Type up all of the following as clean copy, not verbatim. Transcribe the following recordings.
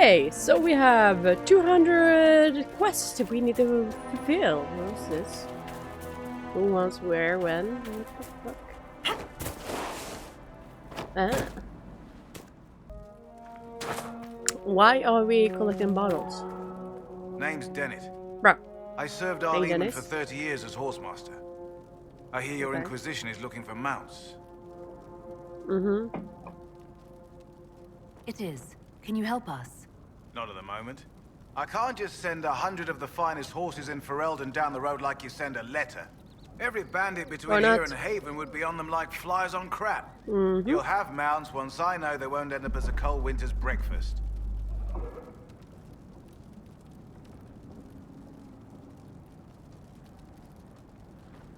Okay, so we have 200 quests we need to fulfill. What's this? Who wants where, when? What the fuck? Ah. Why are we collecting bottles? Name's Dennett. Bro. I served Hey, Arleman Dennis. for 30 years as horsemaster. I hear your Okay. Inquisition is looking for mounts. Mm-hmm. It is. Can you help us? Not at the moment. I can't just send 100 of the finest horses in Ferelden down the road like you send a letter. Every bandit between here and Haven would be on them like flies on crap. Mm-hmm. You'll have mounts once I know they won't end up as a cold winter's breakfast.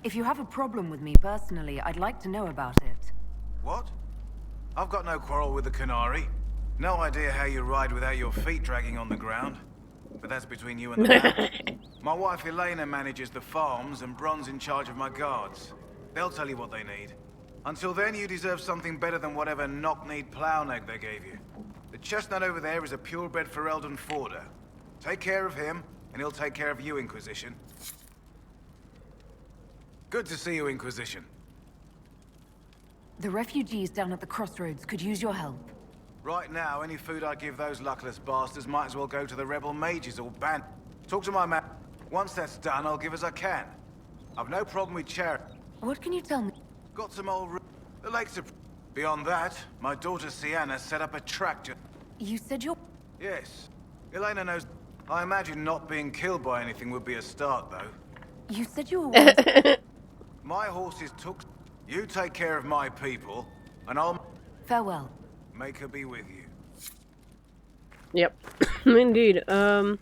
If you have a problem with me personally, I'd like to know about it. What? I've got no quarrel with the Canary. No idea how you ride without your feet dragging on the ground. But that's between you and the man. My wife Elena manages the farms and Bron's in charge of my guards. They'll tell you what they need. Until then, you deserve something better than whatever knock-kneed plow-neg they gave you. The chestnut over there is a purebred Ferelden forder. Take care of him, and he'll take care of you, Inquisition. Good to see you, Inquisition. The refugees down at the crossroads could use your help. Right now, any food I give those luckless bastards might as well go to the rebel mages or band. Talk to my man. Once that's done, I'll give as I can. I've no problem with charity. What can you tell me? Got some old the lakes are... Beyond that, my daughter Sienna set up a tractor. You said you're... Yes. Elena knows... I imagine not being killed by anything would be a start, though. You said you were... My horses took... You take care of my people, and I'll... Farewell. Make her be with you. Yep. Indeed. Fancy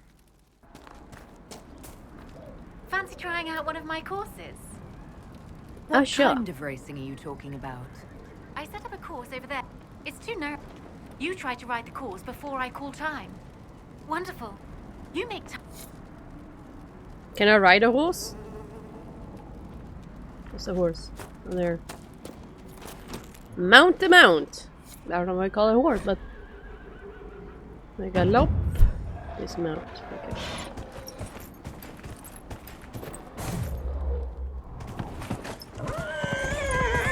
trying out one of my courses? What sure. kind of racing are you talking about? I set up a course over there. It's too narrow. You try to ride the course before I call time. Wonderful. You make time. Can I ride a horse? What's a horse? Oh, there. Mount the mount. I don't know why I call it a horse, but I got lop. Dismount. Okay.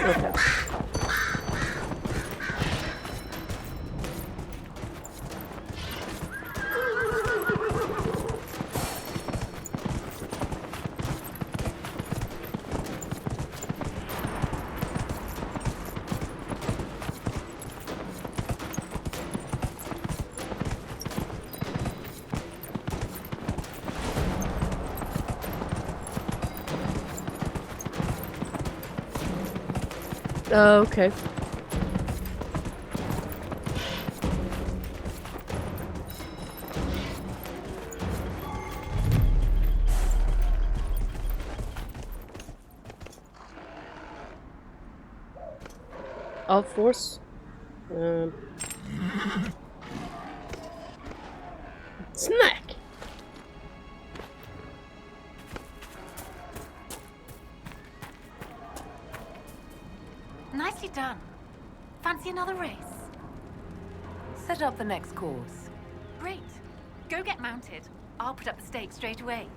Okay. Okay. All force. Snack. Nicely done. Fancy another race? Set up the next course. Great. Go get mounted. I'll put up the stakes straight away.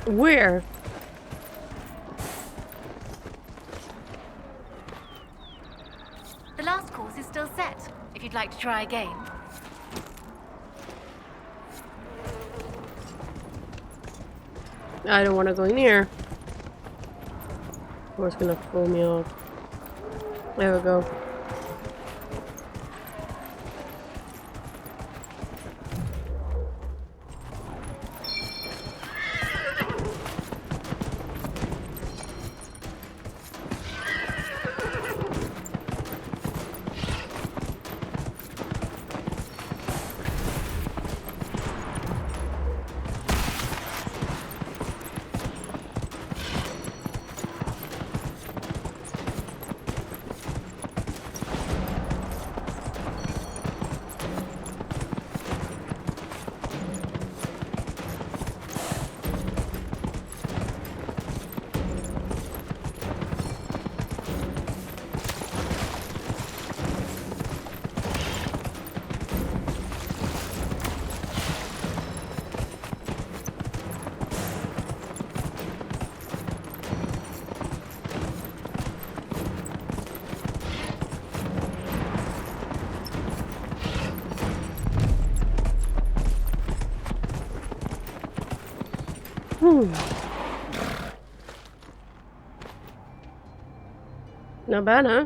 Where? The last course is still set, if you'd like to try again. I don't want to go near. Horse gonna pull me off. There we go. Not bad, huh?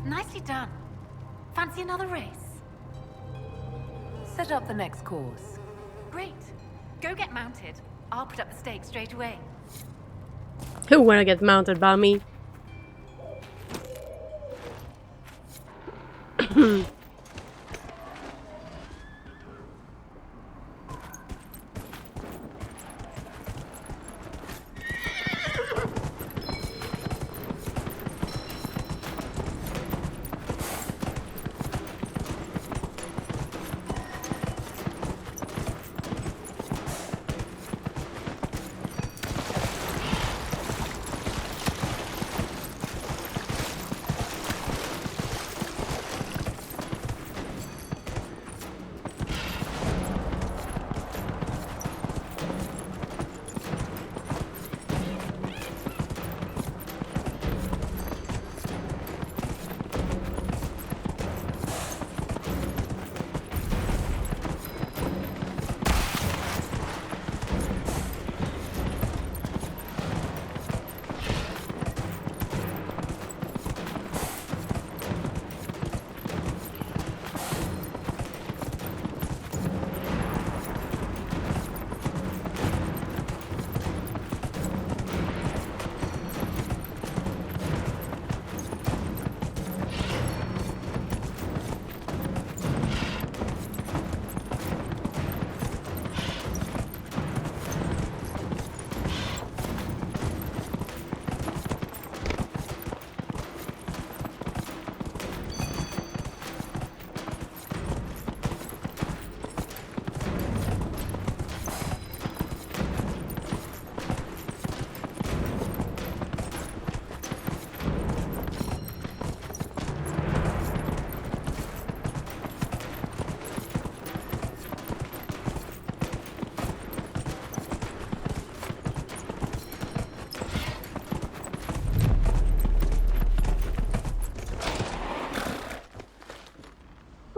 Nicely done. Fancy another race? Set up the next course. Great. Go get mounted. I'll put up the stakes straight away. Who wanna get mounted by me?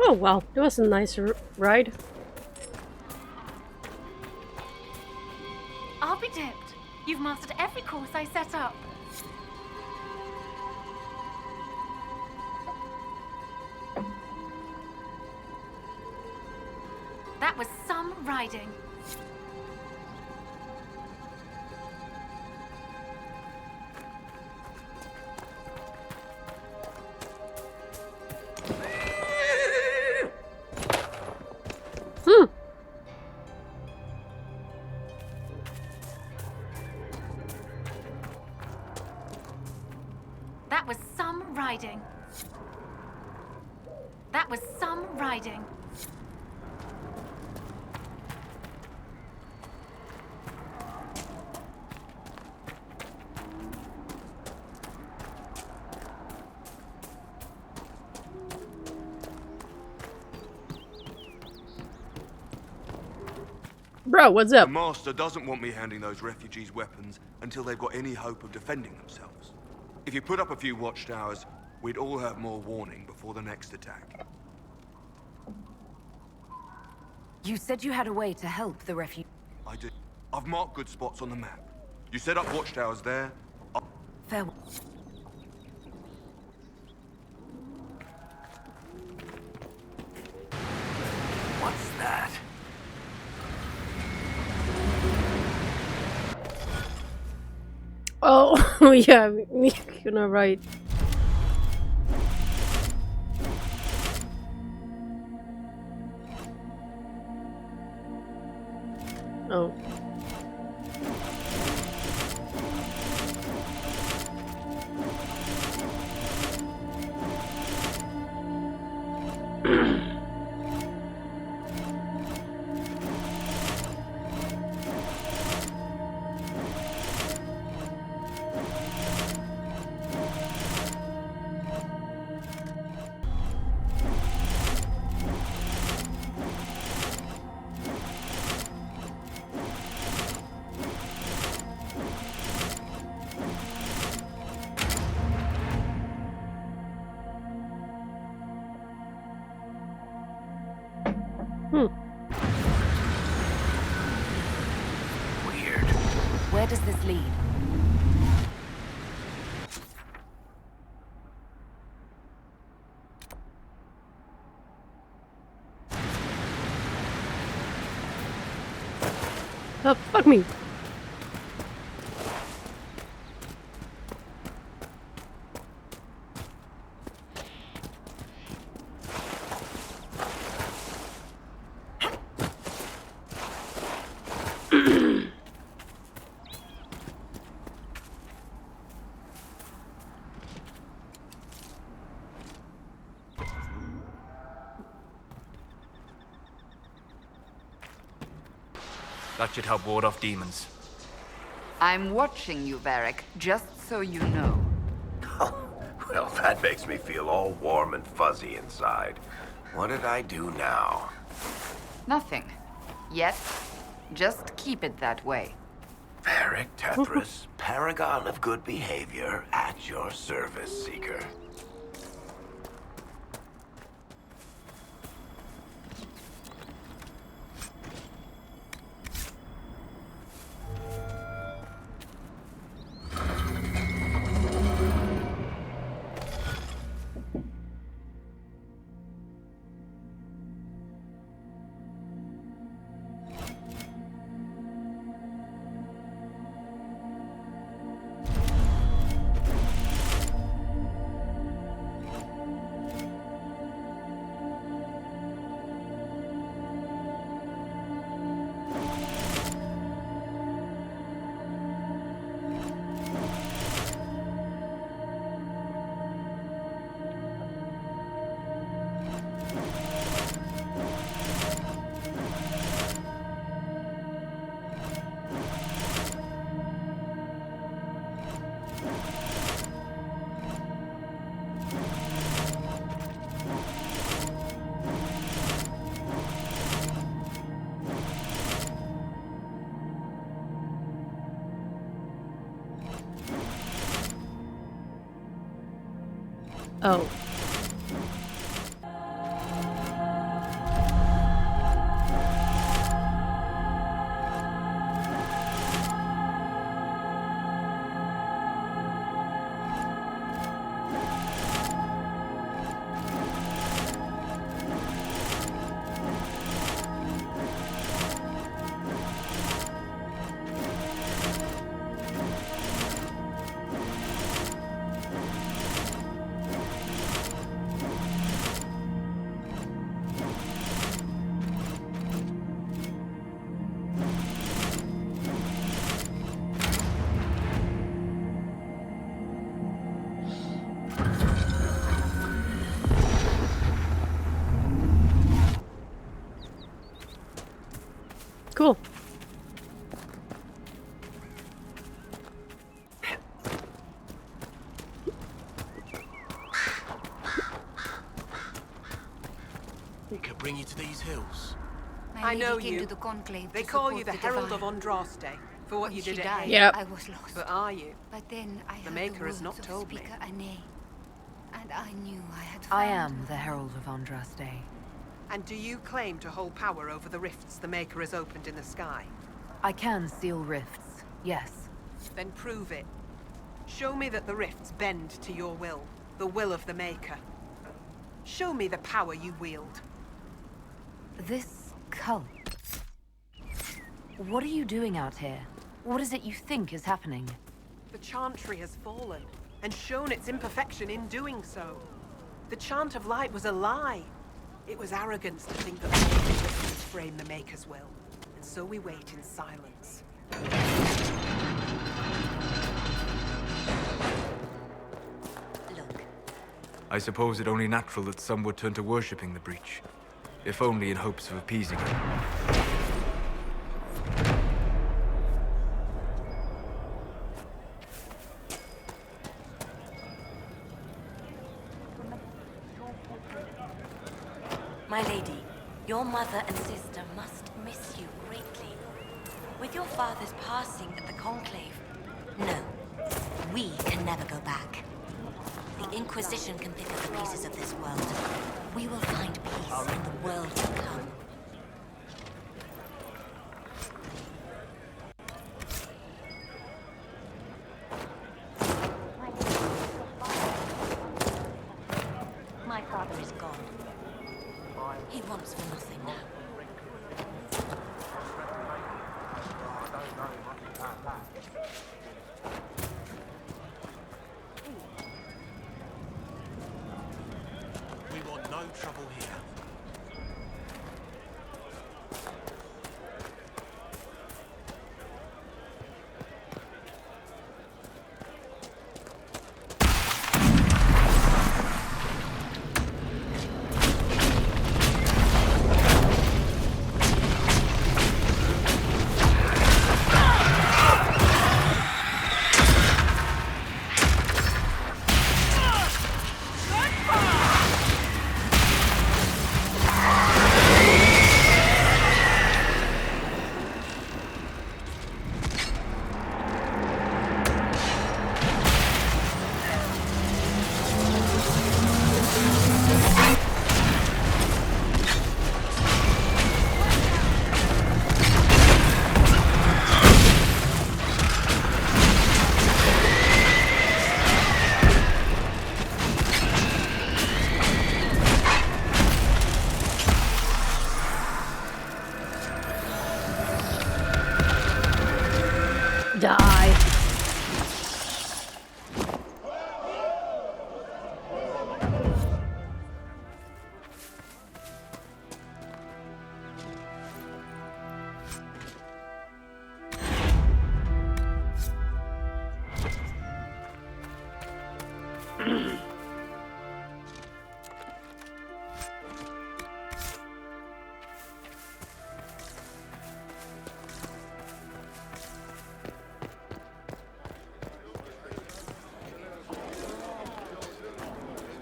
Oh wow, that was a nice ride. I'll be dipped. You've mastered every course I set up. That was some riding. That was some riding. That was some riding. Bro, what's up? The Master doesn't want me handing those refugees weapons until they've got any hope of defending themselves. If you put up a few watchtowers, we'd all have more warning before the next attack. You said you had a way to help the refugees. I do. I've marked good spots on the map. You set up watchtowers there. Fair. What's that? Oh, yeah, you're not right. Oh. does this lead? Oh, fuck me. That should help ward off demons. I'm watching you, Varric, just so you know. Well, that makes me feel all warm and fuzzy inside. What did I do now? Nothing. Yet. Just keep it that way. Varric Tethras, paragon of good behavior, at your service, Seeker. Oh. Cool. We could bring you to these hills. I know came you. to the conclave They to call support you the the Herald of Divine. Andraste for what When you she did at died, Hay. Yep. I was lost. But are you? But then I heard Maker has words not of told me. Speaker Ane, and I knew I had I found am her. the Herald of Andraste. And do you claim to hold power over the rifts the Maker has opened in the sky? I can seal rifts, yes. Then prove it. Show me that the rifts bend to your will, the will of the Maker. Show me the power you wield. This cult. What are you doing out here? What is it you think is happening? The Chantry has fallen, and shown its imperfection in doing so. The Chant of Light was a lie. It was arrogance to think that the Maker's rifts frame the Maker's will. And so we wait in silence. Look, I suppose it only natural that some would turn to worshipping the breach, if only in hopes of appeasing it. My lady, your mother and sister must miss you greatly. With your father's passing at the Conclave, no, we can never go back. The Inquisition can pick up the pieces of this world. We will find peace in the world to come. He wants for nothing now. We want no trouble here. Die.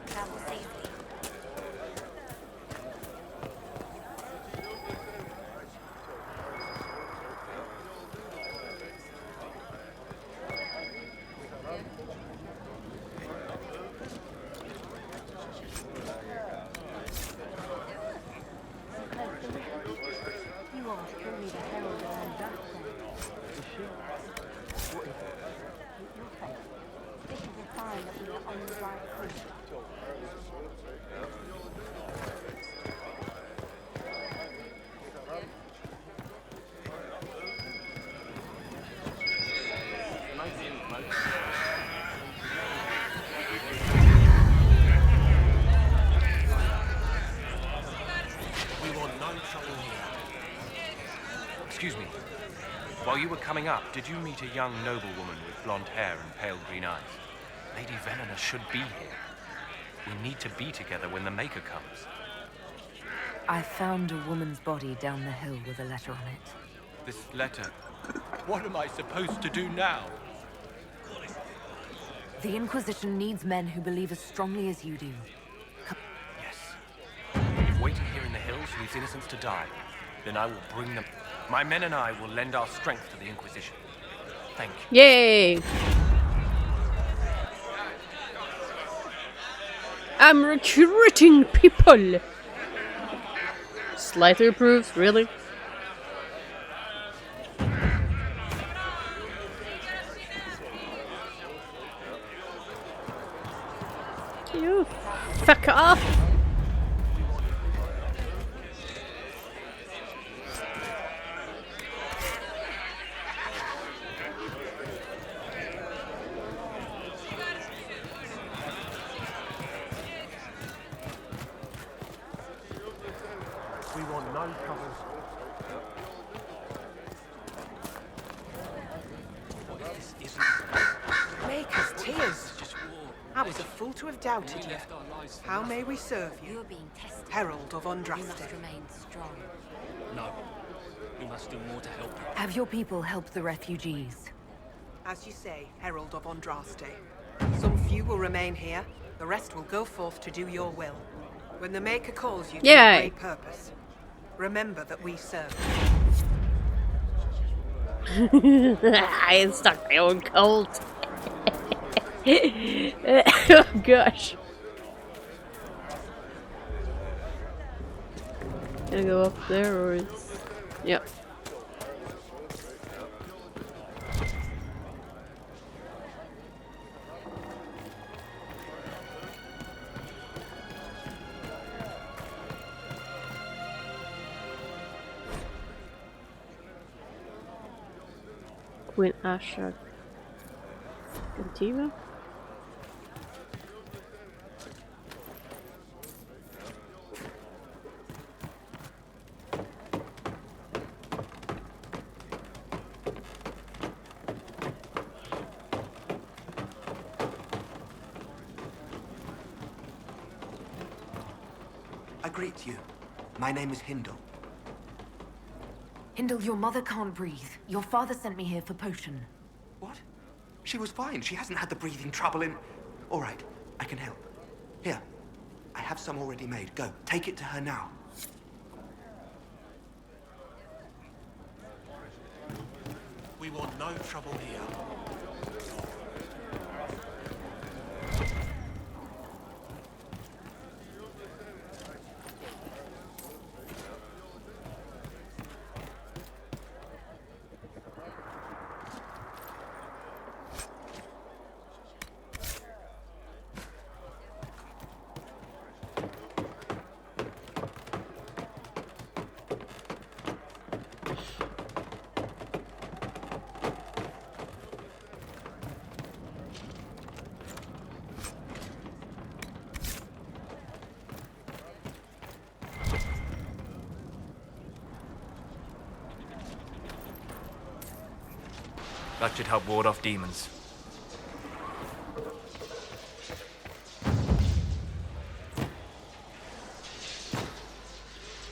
Travel safely. You are truly the herald of Andraste. This is a sign that we are on the right route. We want no trouble here. Excuse me. While you were coming up, did you meet a young noblewoman with blonde hair and pale green eyes? Lady Venona should be here. We need to be together when the Maker comes. I found a woman's body down the hill with a letter on it. This letter... What am I supposed to do now? The Inquisition needs men who believe as strongly as you do. Yes. If waiting here in the hills leaves innocents to die, then I will bring them... My men and I will lend our strength to the Inquisition. Thank you. Yay! I'm recruiting people! Slightly approves, really? You fuck off! We want no trouble. This isn't... Maker's tears. I was a fool to have doubted you. How may we serve you? You're being tested. Herald of You must Andraste. remain strong. No. We must do more to help you. Have your people help the refugees. As you say, Herald of Andraste. Some few will remain here. The rest will go forth to do your will. When the Maker calls you to a great purpose, remember that we serve. I stuck my own cult. Oh gosh. Gonna go up there or it's... Yep. Queen Asha Cantiva. I greet you. My name is Hindle. Hindle, your mother can't breathe. Your father sent me here for potion. What? She was fine. She hasn't had the breathing trouble in... All right, I can help. Here, I have some already made. Go, take it to her now. We want no trouble here. That should help ward off demons.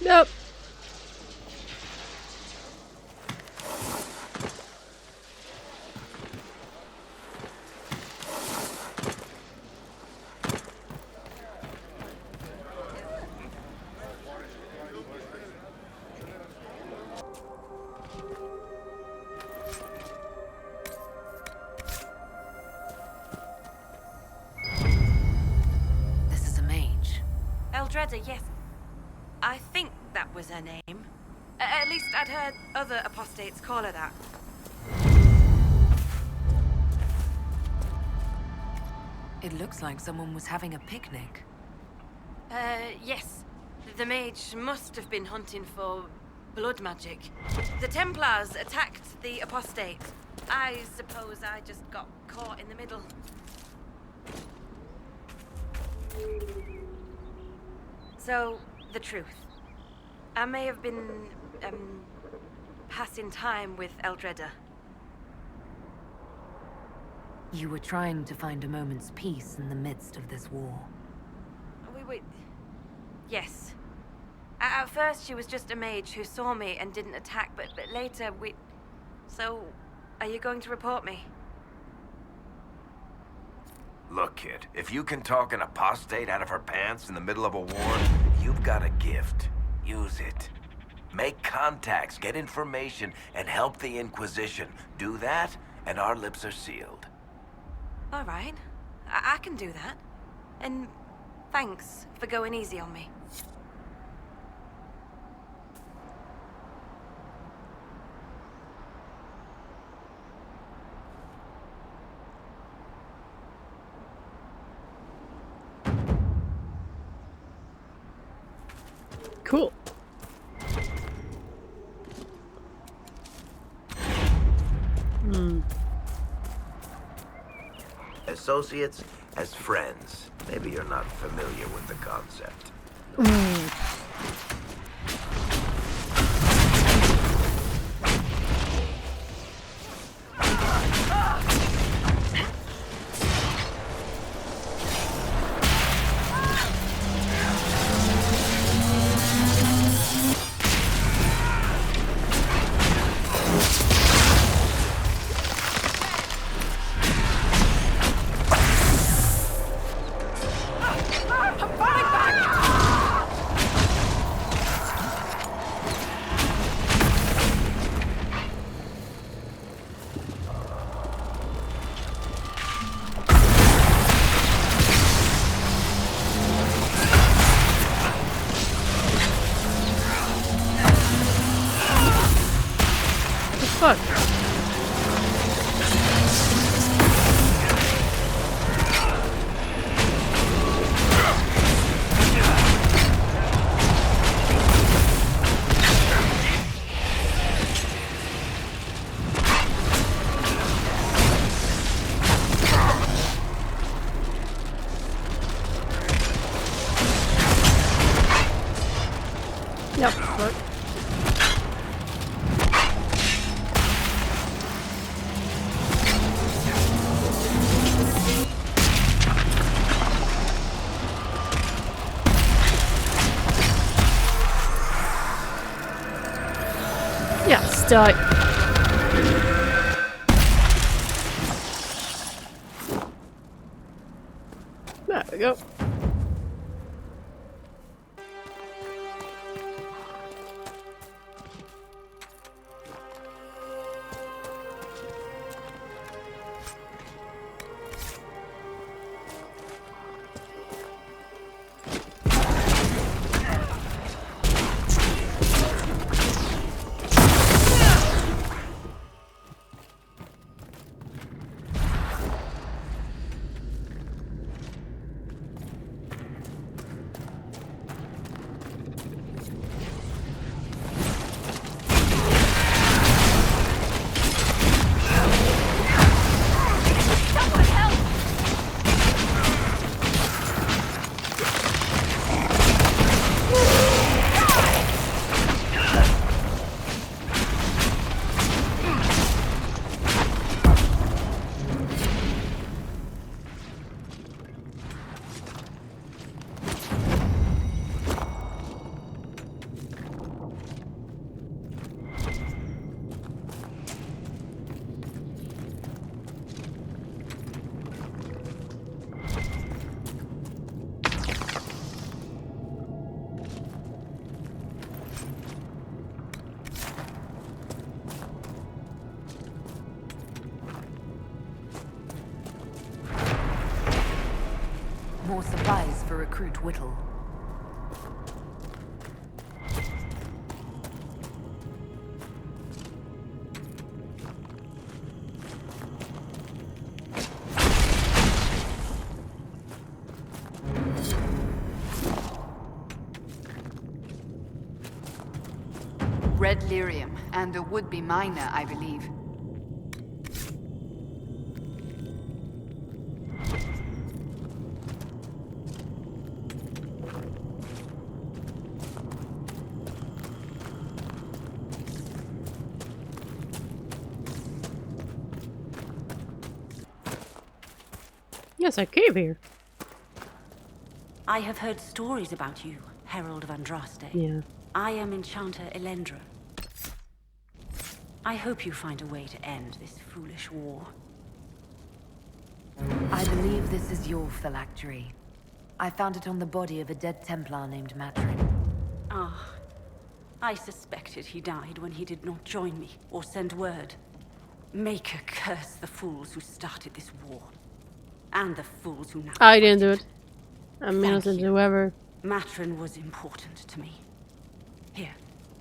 Nope. This is a mage. Eldreda, yes. I think that was her name. At least I'd heard other apostates call her that. It looks like someone was having a picnic. Yes. The mage must have been hunting for blood magic. The Templars attacked the apostate. I suppose I just got caught in the middle. So, the truth. I may have been, passing time with Eldreda. You were trying to find a moment's peace in the midst of this war. Yes. At first, she was just a mage who saw me and didn't attack, but later we... So, are you going to report me? Look, kid, if you can talk an apostate out of her pants in the middle of a war, you've got a gift. Use it. Make contacts, get information, and help the Inquisition. Do that, and our lips are sealed. All right. I can do that. And thanks for going easy on me. Cool. Associates as friends. Maybe you're not familiar with the concept. Fuck. Yep, fuck. Yes, die. There we go. More supplies for Recruit Whittle. Red lyrium, and a would-be miner, I believe. Yes, I came here. I have heard stories about you, Herald of Andraste. Yeah. I am Enchanter Elendra. I hope you find a way to end this foolish war. I believe this is your phylactery. I found it on the body of a dead Templar named Matrin. Ah, I suspected he died when he did not join me or send word. Maker curse the fools who started this war. And the fools who now I didn't do it. I'm innocent, whoever. Matrin was important to me. Here,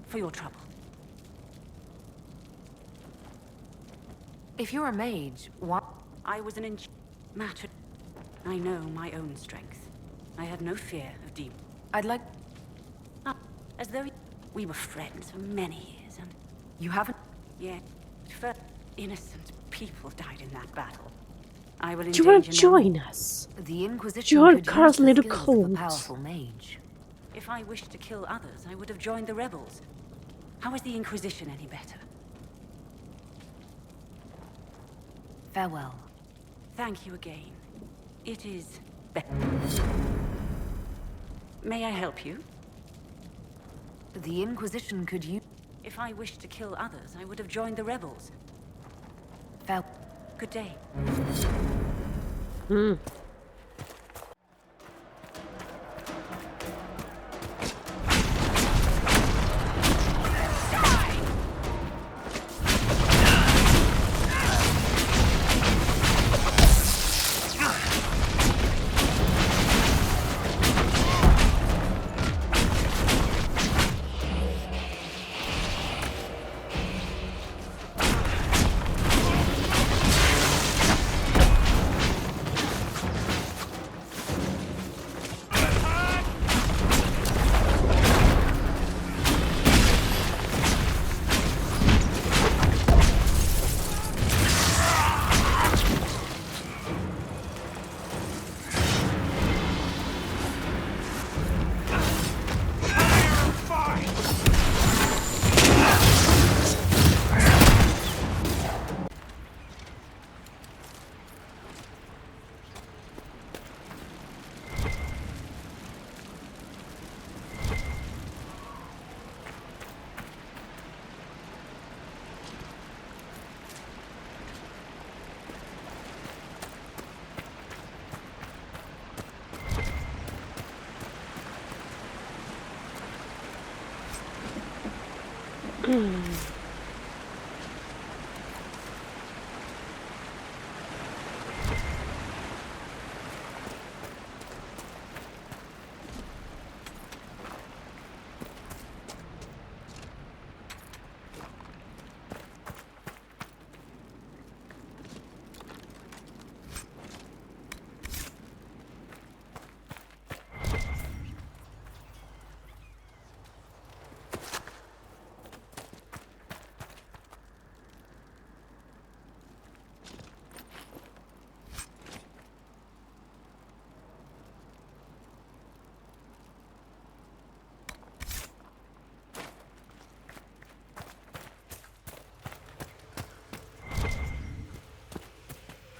for your trouble. If you're a mage, what? I was an Matrin. I know my own strength. I have no fear of demons. I'd like... As though we were friends for many years, and... You haven't? Yeah. First, innocent people died in that battle. I will Do you want to join us? The Inquisition Do you want could Carl's use the little skills of a cult? powerful mage. If I wished to kill others, I would have joined the rebels. How is the Inquisition any better? Farewell. Thank you again. It is better. May I help you? The Inquisition could use... If I wished to kill others, I would have joined the rebels. Farewell. Good day. Hmm.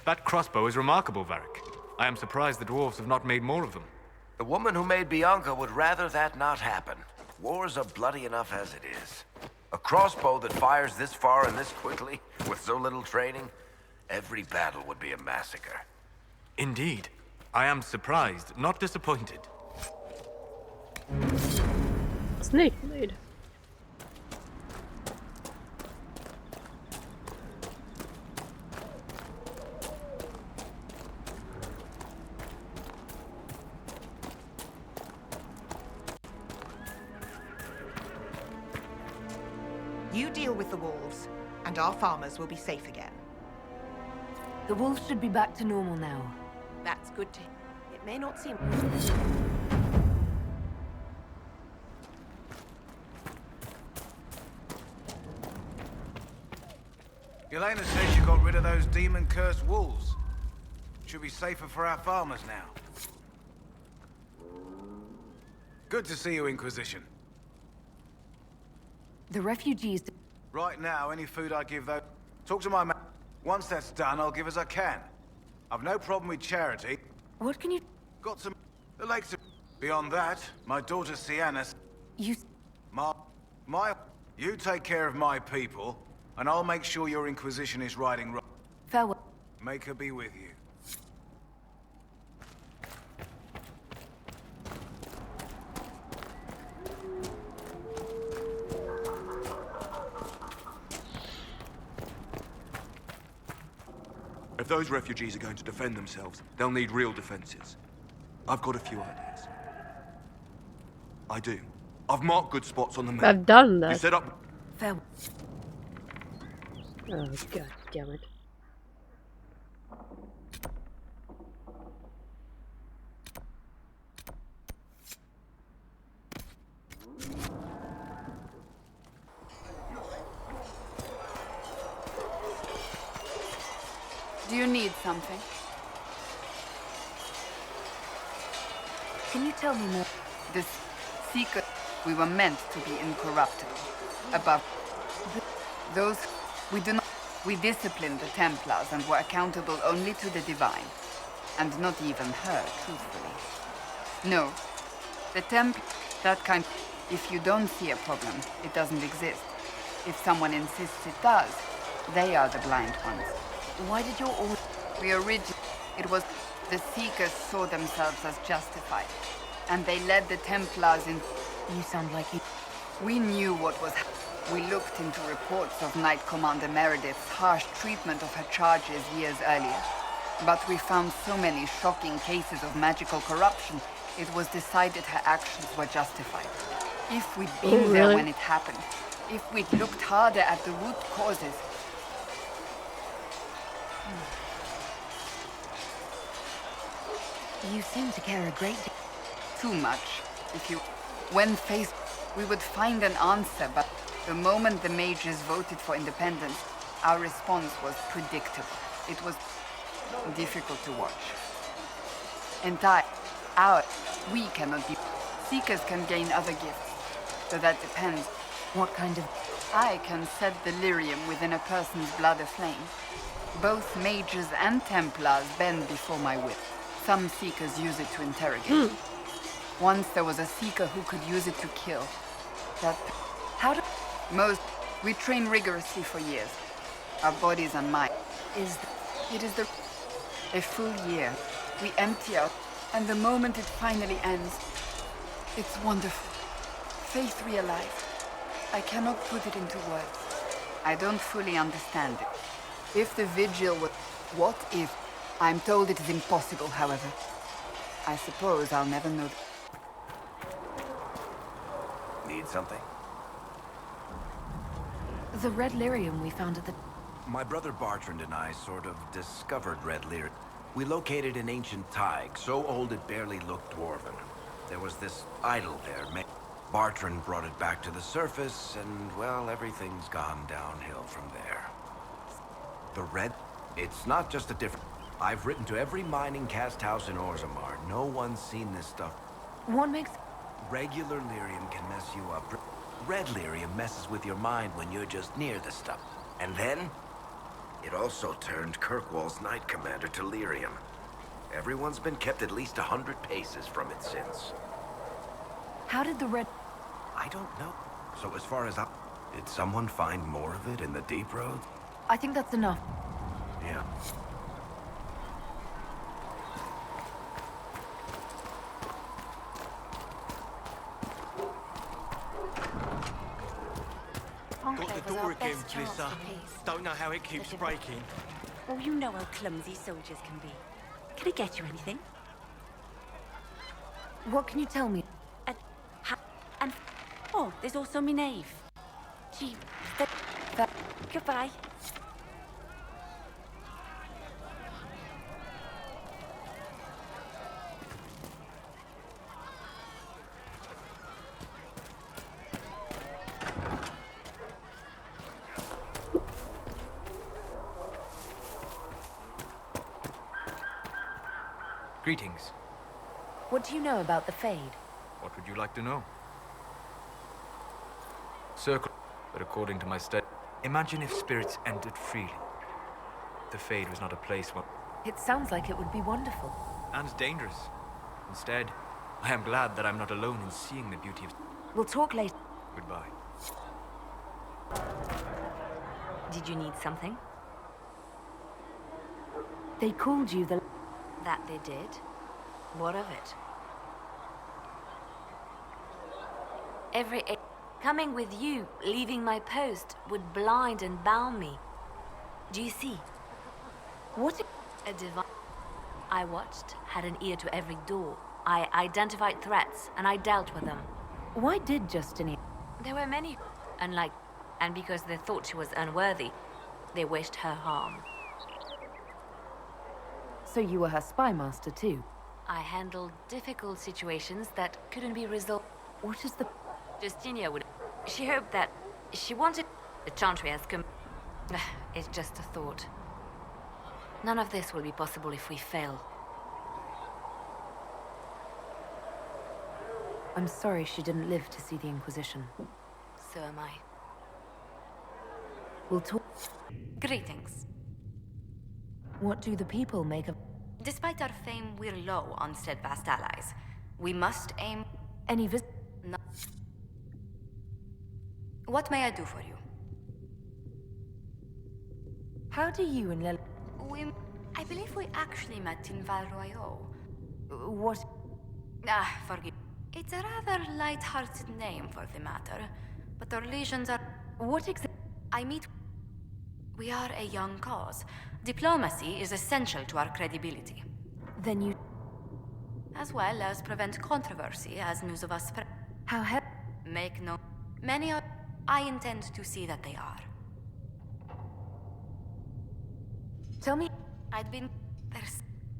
That crossbow is remarkable, Varric. I am surprised the dwarves have not made more of them. The woman who made Bianca would rather that not happen. Wars are bloody enough as it is. A crossbow that fires this far and this quickly, with so little training, every battle would be a massacre. Indeed. I am surprised, not disappointed. Snake blade. You deal with the wolves, and our farmers will be safe again. The wolves should be back to normal now. That's good to hear. It may not seem... Elena says you got rid of those demon-cursed wolves. Should be safer for our farmers now. Good to see you, Inquisition. The refugees... Right now, any food I give though... Talk to my man. Once that's done, I'll give as I can. I've no problem with charity. What can you... Got some... The lakes are... Beyond that, my daughter Sienna... You... My... You take care of my people, and I'll make sure your Inquisition is riding right. Farewell. Make her be with you. If those refugees are going to defend themselves, they'll need real defenses. I've got a few ideas. I do. I've marked good spots on the map. I've done that. You set up... Farewell. Oh, god damn it. Do you need something? Can you tell me more? This secret, we were meant to be incorruptible. Above those, we disciplined the Templars and were accountable only to the Divine. And not even her, truthfully. No, the that kind, if you don't see a problem, it doesn't exist. If someone insists it does, they are the blind ones. Why did your order... It was the Seekers saw themselves as justified, and they led the Templars in... You sound like you... We knew what was... We looked into reports of Knight Commander Meredith's harsh treatment of her charges years earlier, but we found so many shocking cases of magical corruption, it was decided her actions were justified. If we'd been there when it happened, if we'd looked harder at the root causes... You seem to care a great deal. Too much. If you... When faced, we would find an answer, but the moment the mages voted for independence, our response was predictable. It was difficult to watch. We cannot be... Seekers can gain other gifts, so that depends. What kind of... I can set delirium within a person's blood aflame. Both mages and Templars bend before my will. Some Seekers use it to interrogate. Once there was a Seeker who could use it to kill. We train rigorously for years. Our bodies and minds. It is a full year. We empty out, and the moment it finally ends, it's wonderful. Faith realized. I cannot put it into words. I don't fully understand it. If the vigil was... What if... I'm told it is impossible, however. I suppose I'll never know... Need something? The red lyrium we found at the... My brother Bartrand and I sort of discovered red lyrium. We located an ancient thaig, so old it barely looked dwarven. There was this idol there. Bartrand brought it back to the surface, and, well, everything's gone downhill from there. The red... It's not just a different... I've written to every mining cast house in Orzammar. No one's seen this stuff. What makes... Regular lyrium can mess you up. Red lyrium messes with your mind when you're just near the stuff. And then... It also turned Kirkwall's Knight Commander to lyrium. Everyone's been kept at least 100 paces from it since. How did the red... I don't know. So as far as I... Did someone find more of it in the deep roads? I think that's enough. Yeah. Got the door again, Flissa. Don't know how it keeps breaking. Oh, you know how clumsy soldiers can be. Can I get you anything? What can you tell me? And... Oh, there's also me knave. Gee, goodbye. Greetings. What do you know about the Fade? What would you like to know? Circle, but according to my study, imagine if spirits entered freely. The Fade was not a place where... It sounds like it would be wonderful. And dangerous. Instead, I am glad that I'm not alone in seeing the beauty of... We'll talk later. Goodbye. Did you need something? They called you the... That they did? What of it? Coming with you, leaving my post, would blind and bound me. Do you see? What a divine... I watched, had an ear to every door. I identified threats, and I dealt with them. Why did Justinian... There were many, unlike... And because they thought she was unworthy, they wished her harm. So you were her spy master too? I handled difficult situations that couldn't be resolved. What is the... Justinia would... She hoped that... She wanted... The Chantry has come... It's just a thought. None of this will be possible if we fail. I'm sorry she didn't live to see the Inquisition. So am I. We'll talk... Greetings. What do the people make of... Despite our fame, we're low on steadfast allies. We must aim... Any No. What may I do for you? How do you and Lel... I believe we actually met in Val Royaux. What? Forgive. It's a rather light-hearted name for the matter, but our legions are... What exactly? I meet... We are a young cause. Diplomacy is essential to our credibility. Then you... As well as prevent controversy as news of us spread. How Make no... Many are... I intend to see that they are. Tell me... I'd been...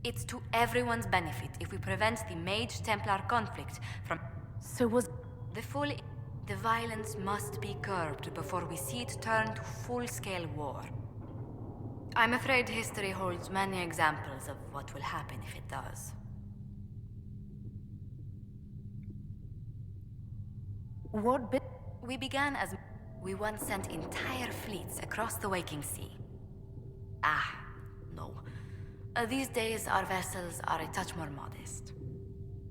It's to everyone's benefit if we prevent the Mage-Templar conflict from... So was... The violence must be curbed before we see it turn to full-scale war. I'm afraid history holds many examples of what will happen if it does. What bit? We began as... We once sent entire fleets across the Waking Sea. No. These days, our vessels are a touch more modest.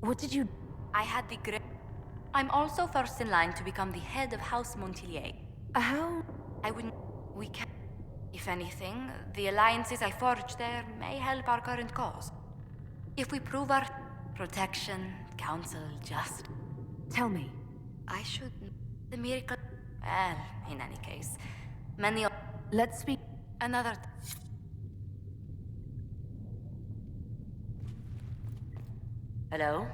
What did you... I had the great... I'm also first in line to become the head of House Montillier. How? I wouldn't... We can... If anything, the alliances I forged there may help our current cause. If we prove our... Protection, counsel, just... Tell me. I should... The miracle... Well, in any case, many... Let's speak Another... Hello?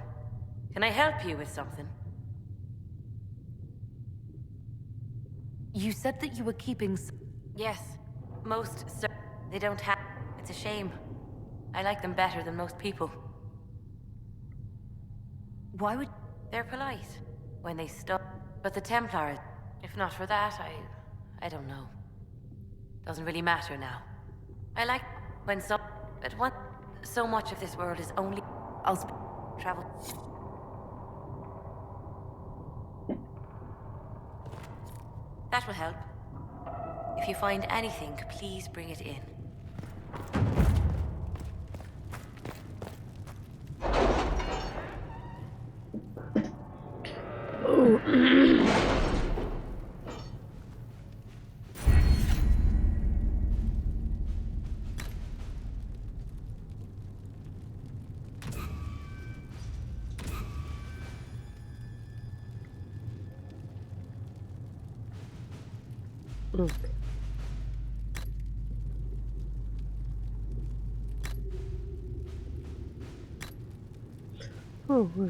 Can I help you with something? You said that you were keeping... Yes. Most... They don't have... It's a shame. I like them better than most people. Why would... They're polite. When they stop. But the Templars... If not for that, I don't know. Doesn't really matter now. I like when But what... So much of this world is only... Travel... That will help. If you find anything, please bring it in. Oh, wow.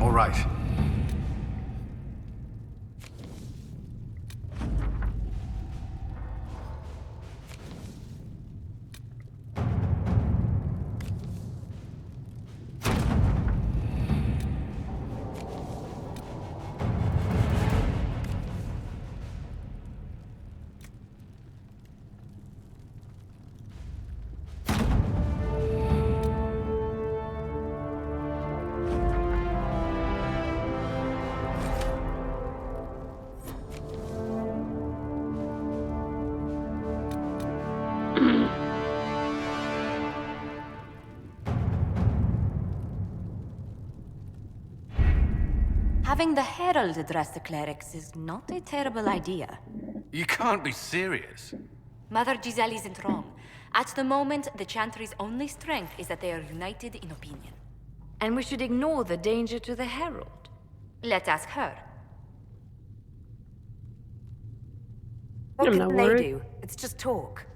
All right. Having the Herald address the clerics is not a terrible idea. You can't be serious. Mother Giselle isn't wrong. At the moment, the Chantry's only strength is that they are united in opinion. And we should ignore the danger to the Herald. Let's ask her. What I'm can not they worried. do? It's just talk.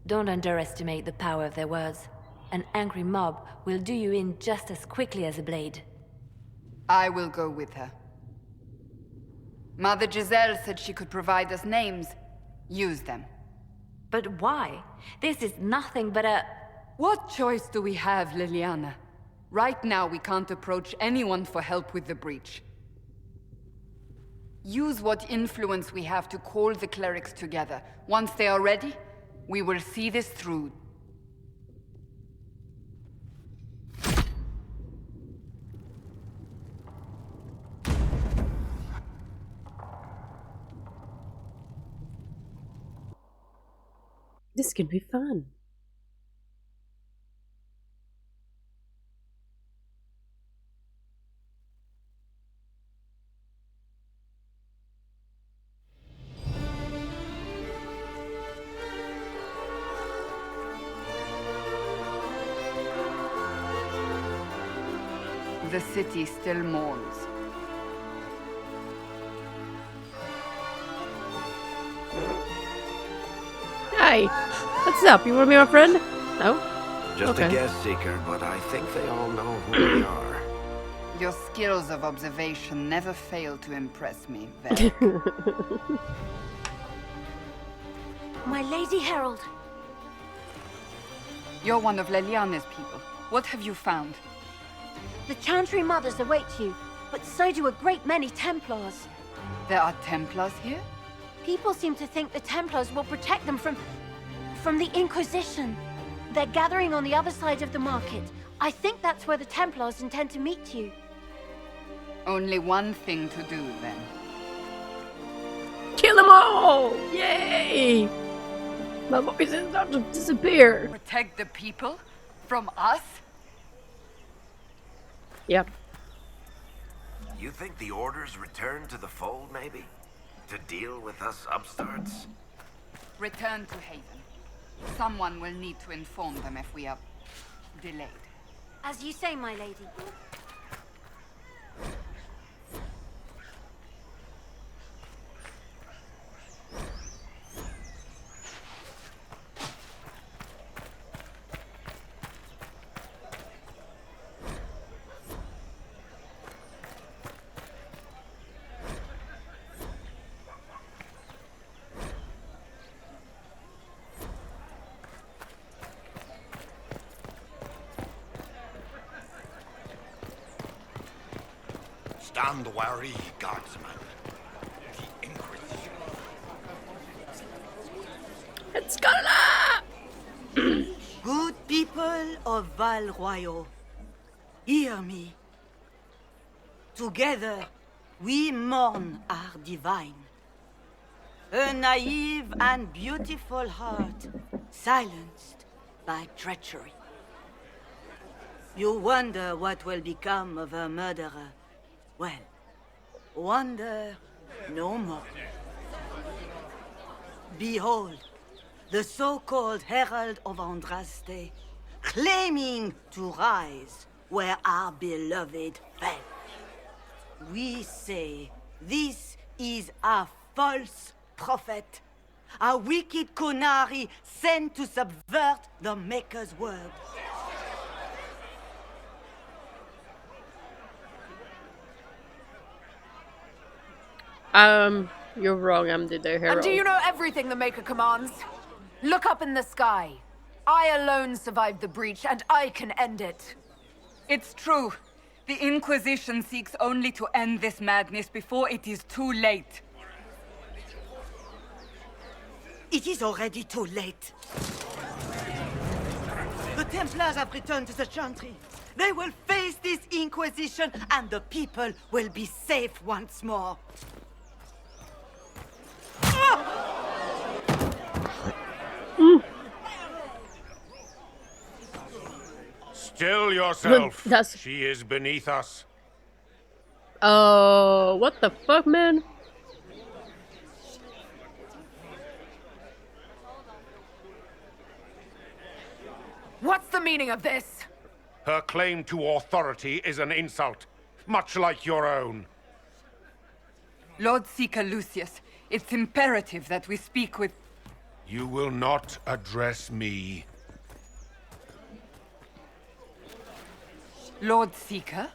Don't underestimate the power of their words. An angry mob will do you in just as quickly as a blade. I will go with her. Mother Giselle said she could provide us names. Use them. But why? This is nothing but a... What choice do we have, Liliana? Right now, we can't approach anyone for help with the breach. Use what influence we have to call the clerics together. Once they are ready, we will see this through. This can be fun. The city still mourns. Hi, what's up? You want to be my friend? No? Just Okay. a guest seeker, but I think they all know who we are. Your skills of observation never fail to impress me, Vel. My Lady Herald. You're one of Leliana's people. What have you found? The Chantry Mothers await you, but so do a great many Templars. There are Templars here? People seem to think the Templars will protect them from the Inquisition. They're gathering on the other side of the market. I think that's where the Templars intend to meet you. Only one thing to do, then. Kill them all! Yay! My voice is about to disappear. Protect the people? From us? Yep. You think the Order's returned to the fold, maybe? To deal with us upstarts? Return to Haven. Someone will need to inform them if we are delayed. As you say, my lady. Stand wary, guardsman. The Inquisition. It's gonna. Good people of Val Royal, hear me. Together, we mourn our divine. A naive and beautiful heart, silenced by treachery. You wonder what will become of a murderer. Well, wonder no more. Behold, the so-called Herald of Andraste, claiming to rise where our beloved fell. We say this is a false prophet, a wicked Kunari sent to subvert the Maker's word. You're wrong, I'm the Herald. And do you know everything the Maker commands? Look up in the sky. I alone survived the breach, and I can end it. It's true. The Inquisition seeks only to end this madness before it is too late. It is already too late. The Templars have returned to the Chantry. They will face this Inquisition, and the people will be safe once more. Still yourself. That's... She is beneath us. Oh, what the fuck, man? What's the meaning of this? Her claim to authority is an insult, much like your own. Lord Seeker Lucius, it's imperative that we speak with... You will not address me. Lord Seeker?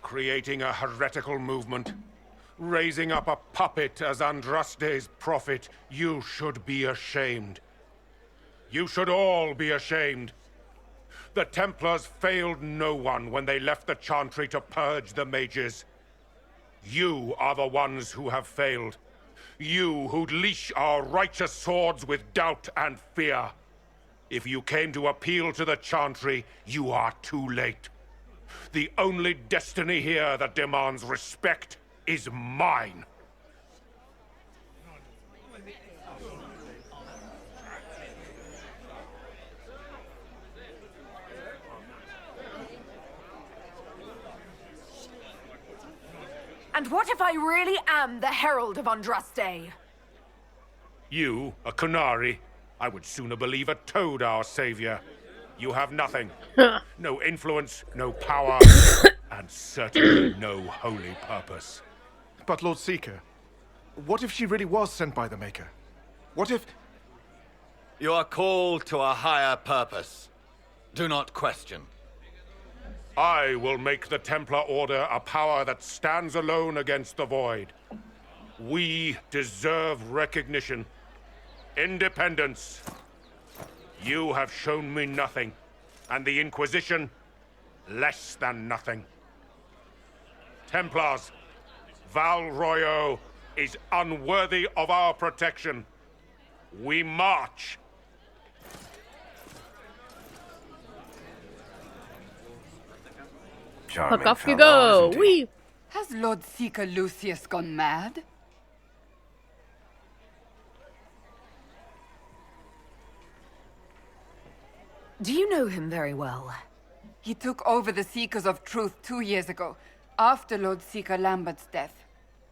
Creating a heretical movement. Raising up a puppet as Andraste's prophet. You should be ashamed. You should all be ashamed. The Templars failed no one when they left the Chantry to purge the mages. You are the ones who have failed. You who'd leash our righteous swords with doubt and fear. If you came to appeal to the Chantry, you are too late. The only destiny here that demands respect is mine. And what if I really am the Herald of Andraste? You, a Kunari? I would sooner believe a toad our savior. You have nothing. No influence, no power, and certainly no holy purpose. But Lord Seeker, what if she really was sent by the Maker? What if... You are called to a higher purpose. Do not question. I will make the Templar Order a power that stands alone against the Void. We deserve recognition. Independence. You have shown me nothing, and the Inquisition, less than nothing. Templars, Val Royo, is unworthy of our protection. We march. Charming Off you fellow, go. isn't he? Wee. Has Lord Seeker Lucius gone mad? Do you know him very well? He took over the Seekers of Truth 2 years ago, after Lord Seeker Lambert's death.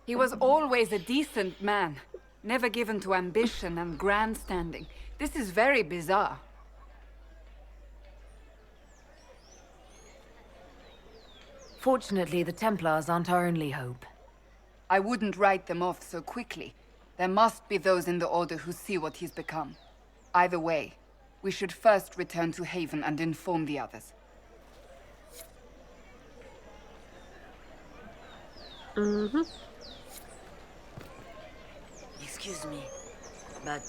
He was always a decent man, never given to ambition and grandstanding. This is very bizarre. Fortunately, the Templars aren't our only hope. I wouldn't write them off so quickly. There must be those in the Order who see what he's become. Either way, we should first return to Haven and inform the others. Mm-hmm. Excuse me, but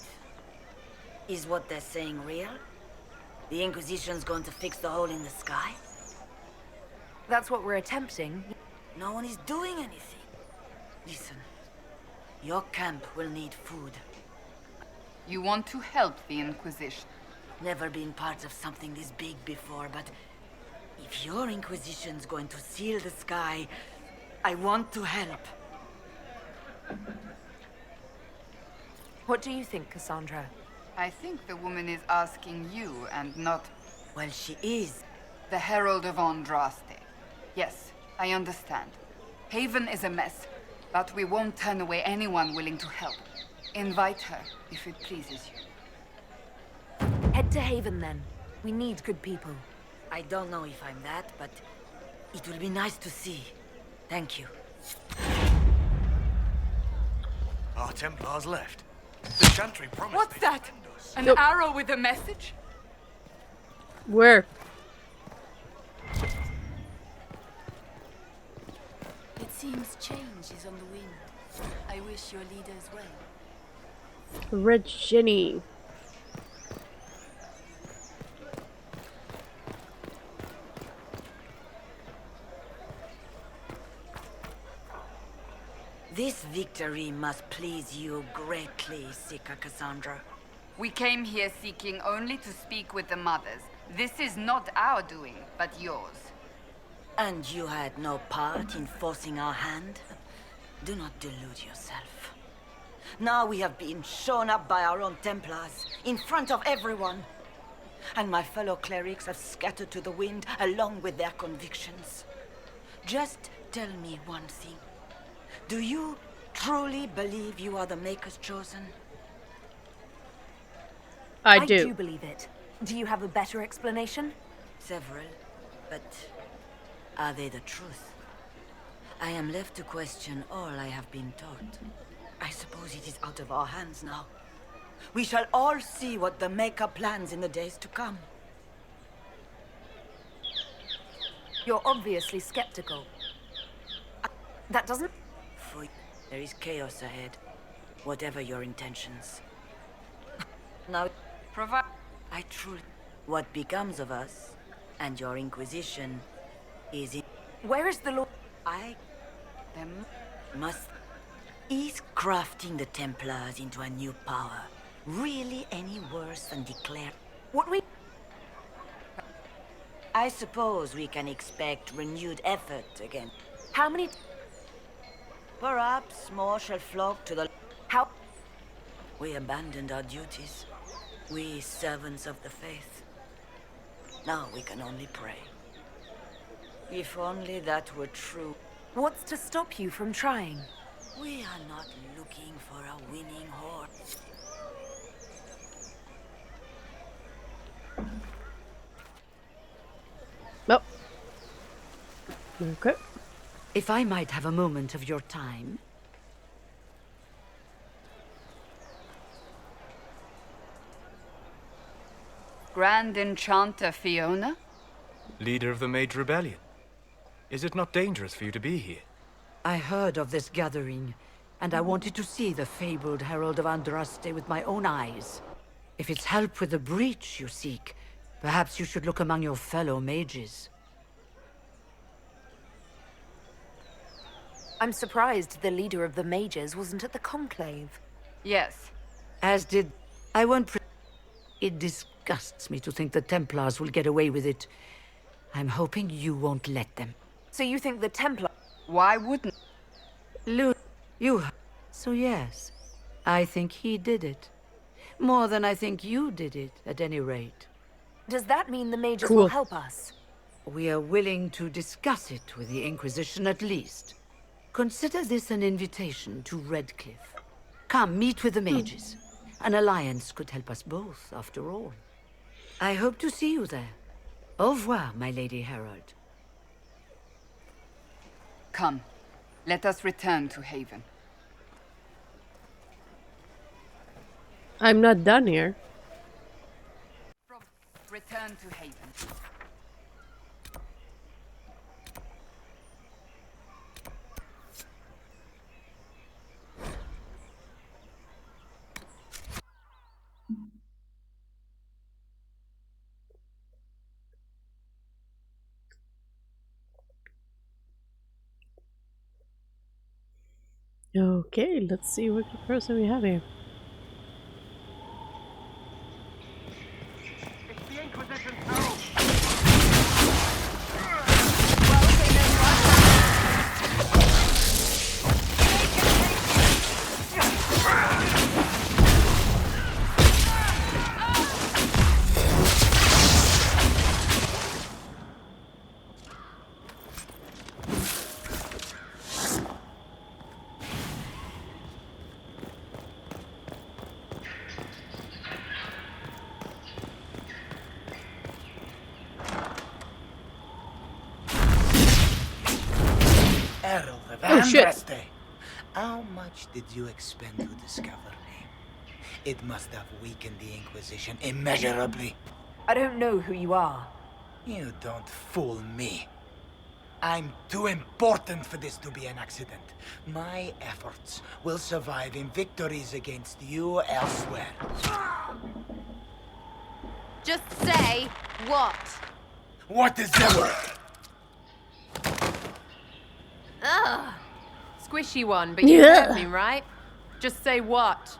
is what they're saying real? The Inquisition's going to fix the hole in the sky? That's what we're attempting. No one is doing anything. Listen, your camp will need food. You want to help the Inquisition? Never been part of something this big before, but if your Inquisition's going to seal the sky, I want to help. What do you think, Cassandra? I think the woman is asking you and not... Well, she is. The Herald of Andraste. Yes, I understand. Haven is a mess, but we won't turn away anyone willing to help. Invite her, if it pleases you. Head to Haven, then. We need good people. I don't know if I'm that, but it will be nice to see. Thank you. Our Templars left. The Chantry promised. What's that? An arrow with a message? Where? It seems change is on the wind. I wish your leaders well. Red Jenny. This victory must please you greatly, Seeker Cassandra. We came here seeking only to speak with the mothers. This is not our doing, but yours. And you had no part in forcing our hand? Do not delude yourself. Now we have been shown up by our own Templars, in front of everyone. And my fellow clerics have scattered to the wind along with their convictions. Just tell me one thing. Do you truly believe you are the Maker's chosen? I do. I do believe it. Do you have a better explanation? Several, but are they the truth? I am left to question all I have been taught. I suppose it is out of our hands now. We shall all see what the Maker plans in the days to come. You're obviously skeptical. That doesn't... For there is chaos ahead, whatever your intentions. Now, provide. I truly... What becomes of us, and your Inquisition, is in... Where is the Lord? Them must... Is crafting the Templars into a new power really any worse than declare... What we... I suppose we can expect renewed effort again. How many... Perhaps more shall flock to the... How... We abandoned our duties. We servants of the faith. Now we can only pray. If only that were true. What's to stop you from trying? We are not looking for a winning horse. Nope. Okay. If I might have a moment of your time. Grand Enchanter Fiona? Leader of the Mage Rebellion. Is it not dangerous for you to be here? I heard of this gathering, and I wanted to see the fabled Herald of Andraste with my own eyes. If it's help with the breach you seek, perhaps you should look among your fellow mages. I'm surprised the leader of the mages wasn't at the conclave. Yes. As did... I won't It disgusts me to think the Templars will get away with it. I'm hoping you won't let them. So you think the Templar... Why wouldn't... You... So yes, I think he did it. More than I think you did it, at any rate. Does that mean the mages will help us? We are willing to discuss it with the Inquisition at least. Consider this an invitation to Redcliffe. Come, meet with the mages. An alliance could help us both, after all. I hope to see you there. Au revoir, my Lady Herald. Come, let us return to Haven. I'm not done here. Return to Haven. Okay, let's see what person we have here. Oh shit! How much did you expend to discover me? It must have weakened the Inquisition immeasurably. I don't know who you are. You don't fool me. I'm too important for this to be an accident. My efforts will survive in victories against you elsewhere. Just say what? What is the word? Ugh. Squishy one, but you heard me, right? Just say what?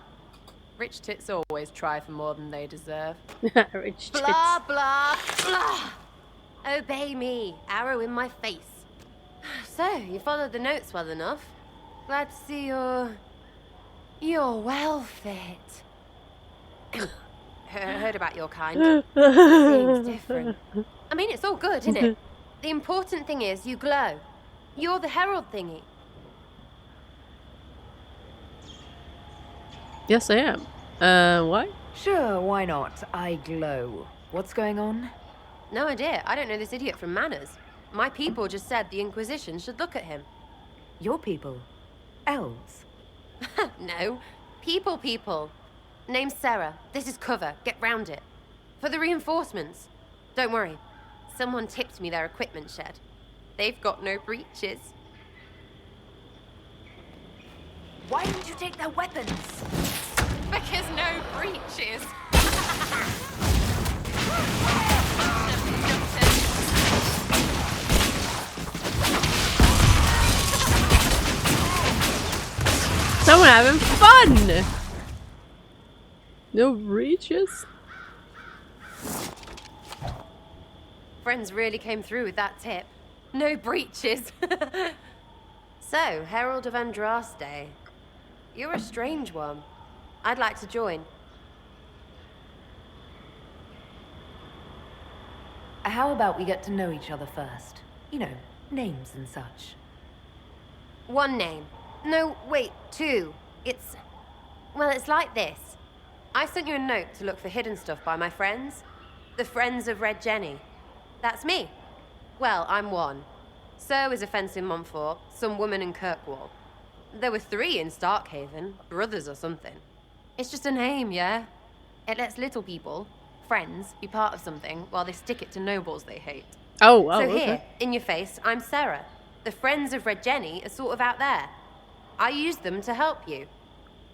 Rich tits always try for more than they deserve. Rich tits. Blah, blah, blah. Obey me. Arrow in my face. So, you followed the notes well enough. Glad to see you're well fit. Heard about your kind. Seems different. I mean, it's all good, isn't it? The important thing is you glow. You're the herald thingy. Yes, I am. Why? Sure, why not? I glow. What's going on? No idea. I don't know this idiot from Manners. My people just said the Inquisition should look at him. Your people? Elves? No. People. Name's Sera. This is cover. Get round it. For the reinforcements. Don't worry. Someone tipped me their equipment shed. They've got no breaches. Why didn't you take their weapons? Because no breaches. Someone having fun! No breaches? Friends really came through with that tip. No breaches. So, Herald of Andraste. You're a strange one. I'd like to join. How about we get to know each other first? You know, names and such. One name. No, wait, two. Well, it's like this. I sent you a note to look for hidden stuff by my friends. The Friends of Red Jenny. That's me. Well, I'm one. So is a fence in Montfort, some woman in Kirkwall. There were 3 in Starkhaven, brothers or something. It's just a name, yeah? It lets little people, friends, be part of something while they stick it to nobles they hate. Oh, wow. So okay. here, in your face, I'm Sera. The Friends of Red Jenny are sort of out there. I use them to help you.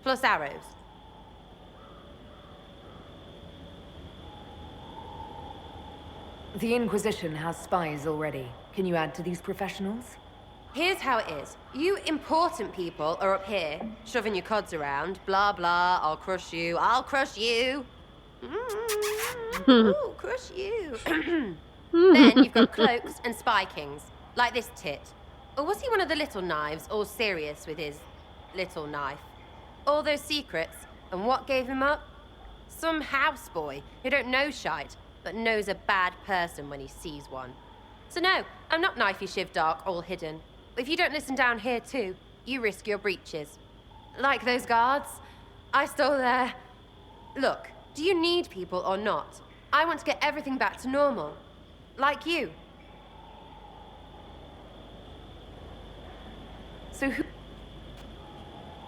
Plus arrows. The Inquisition has spies already. Can you add to these professionals? Here's how it is. You important people are up here, shoving your cods around. Blah, blah, I'll crush you, I'll crush you. Ooh, crush you. Then you've got cloaks and spy kings, like this tit. Or was he one of the little knives, all serious with his little knife? All those secrets, and what gave him up? Some houseboy who don't know shite, but knows a bad person when he sees one. So no, I'm not knifey shiv dark, all hidden. If you don't listen down here too, you risk your breeches. Like those guards, I stole their... Look, do you need people or not? I want to get everything back to normal. Like you. So who...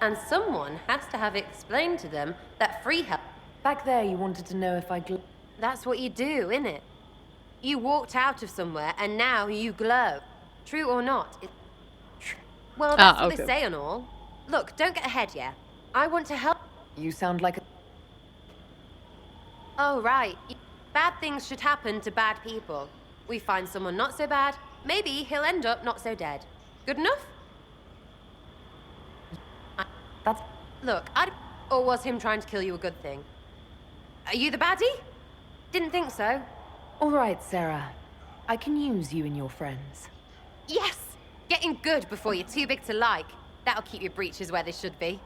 And someone has to have explained to them that free help... Back there, you wanted to know if I glow. That's what you do, innit? You walked out of somewhere and now you glow. True or not? Well, that's what they say and all. Look, don't get ahead, yeah? I want to help... You sound like a... Oh, right. Bad things should happen to bad people. We find someone not so bad, maybe he'll end up not so dead. Good enough? That's... Look, Or was him trying to kill you a good thing? Are you the baddie? Didn't think so. All right, Sera. I can use you and your friends. Yes! Getting good before you're too big to like. That'll keep your breeches where they should be.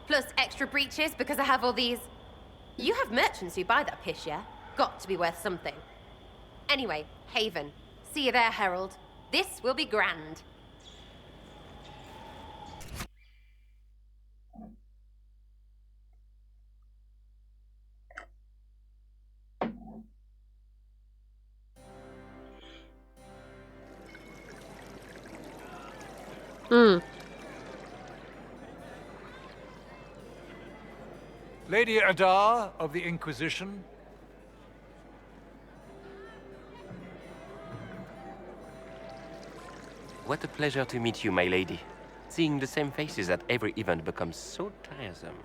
Plus extra breeches because I have all these... You have merchants who buy that piss, yeah? Got to be worth something. Anyway, Haven. See you there, Herald. This will be grand. Lady Adar of the Inquisition. What a pleasure to meet you, my lady. Seeing the same faces at every event becomes so tiresome.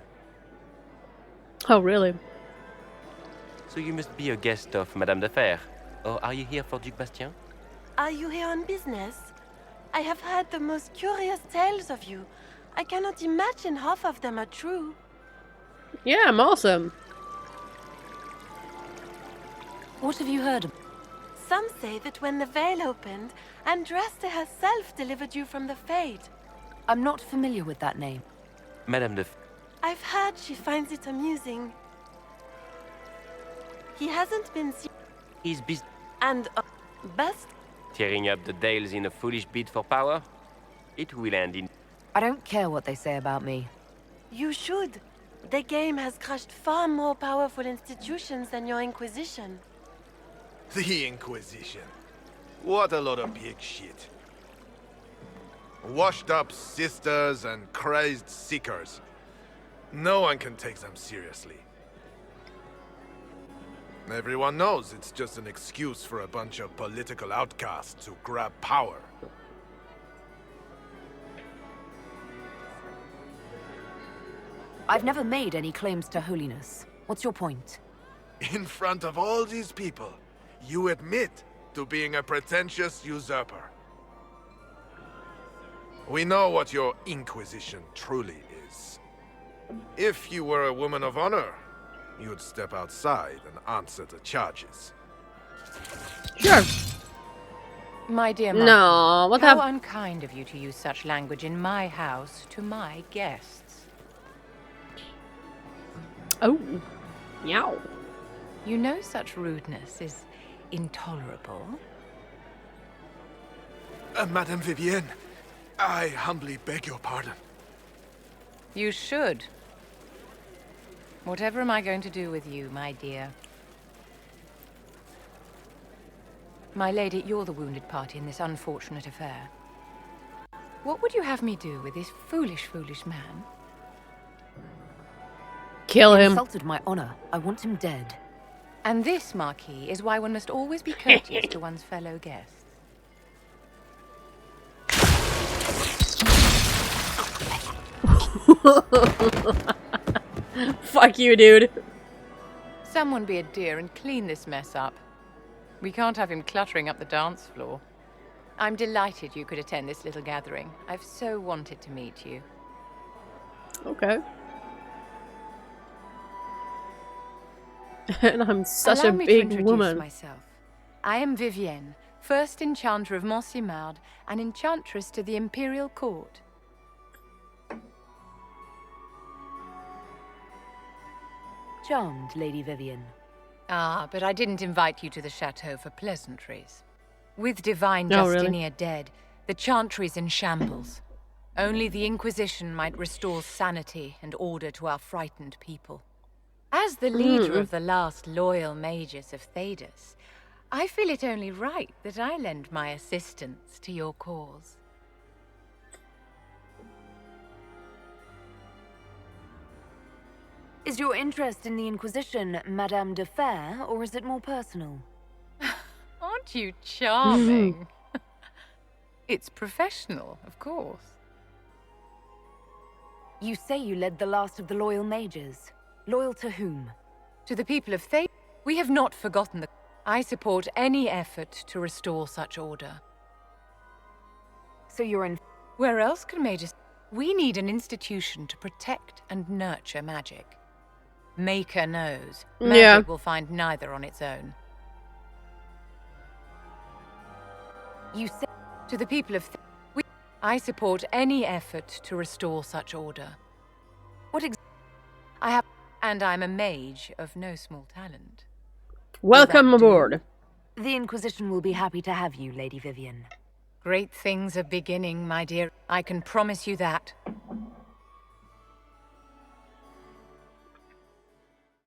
Oh, really? So you must be a guest of Madame de Fer, or are you here for Duc Bastien? Are you here on business? I have heard the most curious tales of you. I cannot imagine half of them are true. Yeah, I'm awesome. What have you heard? Some say that when the veil opened, Andraste herself delivered you from the Fade. I'm not familiar with that name. Madame de Fer. I've heard she finds it amusing. He hasn't been seen. He's busy And best. tearing up the Dales in a foolish bid for power. It will end in... I don't care what they say about me. You should. The game has crushed far more powerful institutions than your Inquisition. The Inquisition. What a lot of pig shit. Washed up sisters and crazed seekers. No one can take them seriously. Everyone knows it's just an excuse for a bunch of political outcasts to grab power. I've never made any claims to holiness. What's your point? In front of all these people, you admit to being a pretentious usurper. We know what your Inquisition truly is. If you were a woman of honor, you'd step outside and answer the charges. Sure. My dear No, Marquis, what how hap- unkind of you to use such language in my house to my guests. Oh. Meow. You know such rudeness is intolerable. Madam Vivienne, I humbly beg your pardon. You should. Whatever am I going to do with you, my dear? My lady, you're the wounded party in this unfortunate affair. What would you have me do with this foolish, foolish man? Kill He him. insulted my honor. I want him dead. And this, Marquis, is why one must always be courteous to one's fellow guests. Fuck you, dude. Someone be a dear and clean this mess up. We can't have him cluttering up the dance floor. I'm delighted you could attend this little gathering. I've so wanted to meet you. Okay. And I'm such Allow a me big to introduce woman. myself. I am Vivienne, first enchanter of Montsimard and enchantress to the Imperial Court. Charmed, Lady Vivienne. Ah, but I didn't invite you to the chateau for pleasantries. With divine Oh, Justinia really? dead, the chantry's in shambles. Only the Inquisition might restore sanity and order to our frightened people. As the leader of the last loyal mages of Thedas, I feel it only right that I lend my assistance to your cause. Is your interest in the Inquisition Madame de Fer, or is it more personal? Aren't you charming? It's professional, of course. You say you led the last of the loyal mages. Loyal to whom? To the people of Thedas, we have not forgotten the... I support any effort to restore such order. So you're in... Where else can mages... We need an institution to protect and nurture magic. Maker knows. Magic will find neither on its own. You say... To the people of... I support any effort to restore such order. What I have... And I'm a mage of no small talent. Welcome aboard. The Inquisition will be happy to have you, Lady Vivienne. Great things are beginning, my dear. I can promise you that.